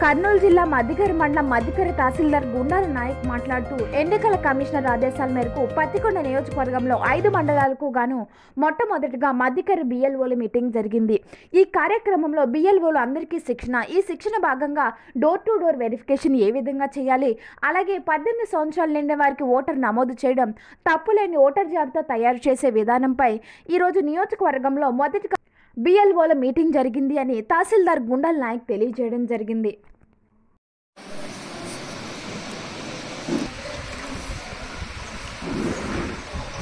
కర్నూలు జిల్లా మద్దికర మండలం మద్దికర తహసీల్దార్ గుండాల నాయక్ మాట్లాడుతూ ఎన్నికల కమిషనర్ ఆదేశాల మేరకు పత్తికొండ నియోజకవర్గంలో 5 మండలాలకు గాను మొట్టమొదటిగా మద్దికర బిఎల్ఓల మీటింగ్ జరిగింది. ఈ కార్యక్రమంలో బిఎల్ఓలు అందరికీ ఈ శిక్షణ భాగంగా డోర్ టు డోర్ వెరిఫికేషన్ ఏ విధంగా చేయాలి, అలాగే 18 సంవత్సరాలు నిండిన వారికి ఓటర్ నమోదు చేయడం, తప్పులేని ఓటర్ జాబితా తయారు చేసే విధానంపై ఈరోజు నియోజకవర్గంలో మొదటిగా బిఎల్ఓల మీటింగ్ జరిగింది అని తహసీల్దార్ గుండాల నాయక్ తెలియజేయడం జరిగింది.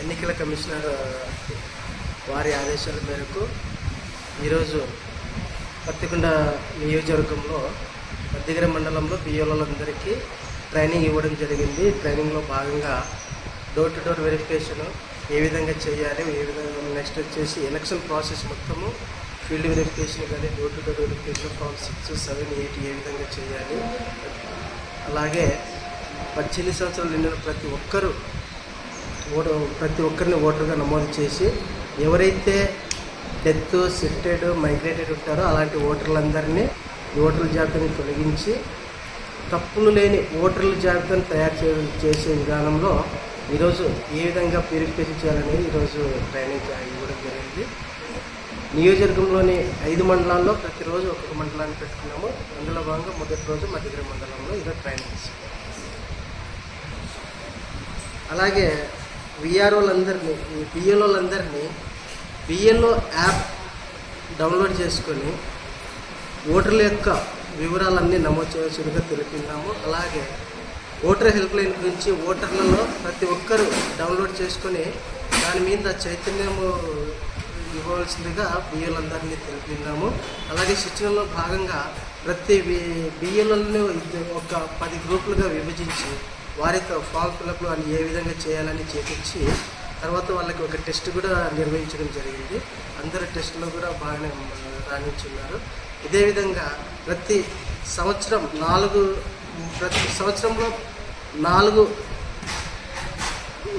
ఎన్నికల కమిషనర్ వారి ఆదేశాల మేరకు ఈరోజు పత్తికొండ నియోజకవర్గంలో మద్దికర మండలంలో బిఎల్ఓలందరికీ ట్రైనింగ్ ఇవ్వడం జరిగింది. ట్రైనింగ్లో భాగంగా డోర్ టు డోర్ వెరిఫికేషన్ ఏ విధంగా చేయాలి, ఏ విధంగా నెక్స్ట్ వచ్చేసి ఎలక్షన్ ప్రాసెస్ మొత్తము ఫీల్డ్ వెరిఫికేషన్ కానీ door to door verification form 6, 7, 8 ఏ విధంగా చేయాలి, అలాగే 18 సంవత్సరాలు నిండిన ప్రతి ఒక్కరిని ఓటర్గా నమోదు చేసి ఎవరైతే డెత్, షిఫ్టెడ్, మైగ్రేటెడ్ ఉంటారో అలాంటి ఓటర్లందరినీ ఓటర్ల జాబితాని తొలగించి తప్పులు లేని ఓటర్ల జాబితాను తయారు చేసే విధానంలో ఈరోజు ఏ విధంగా ప్యూరిఫికేషన్ చేయాలనేది ఈరోజు ట్రైనింగ్ ఇవ్వడం జరిగింది. నియోజకవర్గంలోని 5 మండలాల్లో ప్రతిరోజు ఒక్కొక్క మండలాన్ని పెట్టుకున్నాము. అందులో భాగంగా మొదటి రోజు మద్దికర మండలంలో ఈరోజు ట్రైనింగ్. అలాగే విఆర్ఓలందరినీ, బిఎల్ఓలందరినీ బిఎల్ఓ యాప్ డౌన్లోడ్ చేసుకొని ఓటర్ల యొక్క వివరాలన్నీ నమోదు చేయాల్సిందిగా తెలిపినాము. అలాగే ఓటర్ హెల్ప్ లైన్ గురించి ఓటర్లలో ప్రతి ఒక్కరూ డౌన్లోడ్ చేసుకొని దాని మీద చైతన్యము ఇవ్వవలసిందిగా బిఎల్ఓలందరినీ తెలిపినాము. అలాగే శిక్షణలో భాగంగా ప్రతి బిఎల్ఓలను ఒక 10 గ్రూపులుగా విభజించి వారితో ఫామ్ ఫిల్అప్లు అని ఏ విధంగా చేయాలని చేపించి తర్వాత వాళ్ళకి ఒక టెస్ట్ కూడా నిర్వహించడం జరిగింది. అందరు టెస్టులో కూడా బాగానే రాణించున్నారు. ఇదే విధంగా ప్రతి సంవత్సరంలో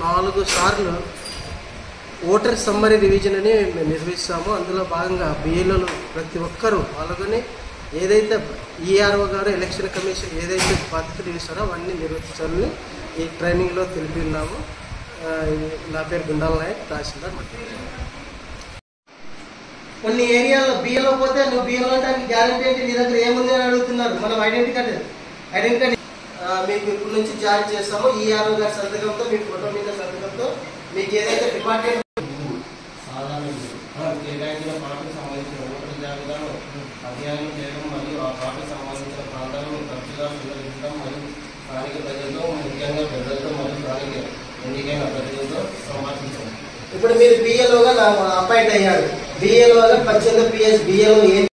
4 సార్లు ఓటర్ సమ్మరీ రివిజన్ అని మేము నిర్వహిస్తాము. అందులో భాగంగా బిఎల్ఓలు ప్రతి ఒక్కరూ పాల్గొని ఏదైతే ఈఆర్ఓ గారు ఎలక్షన్ కమిషన్ ఏదైతే పద్ధతులు ఇస్తారో అవన్నీ నిర్వహించాలని ఈ ట్రైనింగ్లో తెలిపి ఉన్నాము. నా పేరు గుండాల నాయక్, తహసీల్దార్ మద్దికర. కొన్ని ఏరియాలో బిఎల్ఓ పోతే నువ్వు బిఎల్ఓ అంటే గ్యారంటీ ఏంటి, నీ దగ్గర ఏముంది అని అడుగుతున్నారు. మనం ఐడెంటిటీ కార్డు మీకు ఇప్పుడు నుంచి జారీ చేస్తాము. ఈఆర్ఓ గారి సంతకంతో, మీ ఫోటో మీద సంతకంతో మీకు ఏదైతే డిపార్ట్మెంట్ అధ్యయనం చేయడం మరియు ఆ పార్టీకి సంబంధించిన ప్రాంతాలను తరచుగా సందర్శించడం మరియు స్థానిక ప్రజలతో, ముఖ్యంగా పెద్దలతో మరియు స్థానిక ఎన్నికైన ప్రజలతో సంభాషించడం. ఇప్పుడు మీరు బిఎల్ఓగా అపాయింట్ అయ్యారు. బిఎల్ఓగా 18 PS బిఎల్ఓ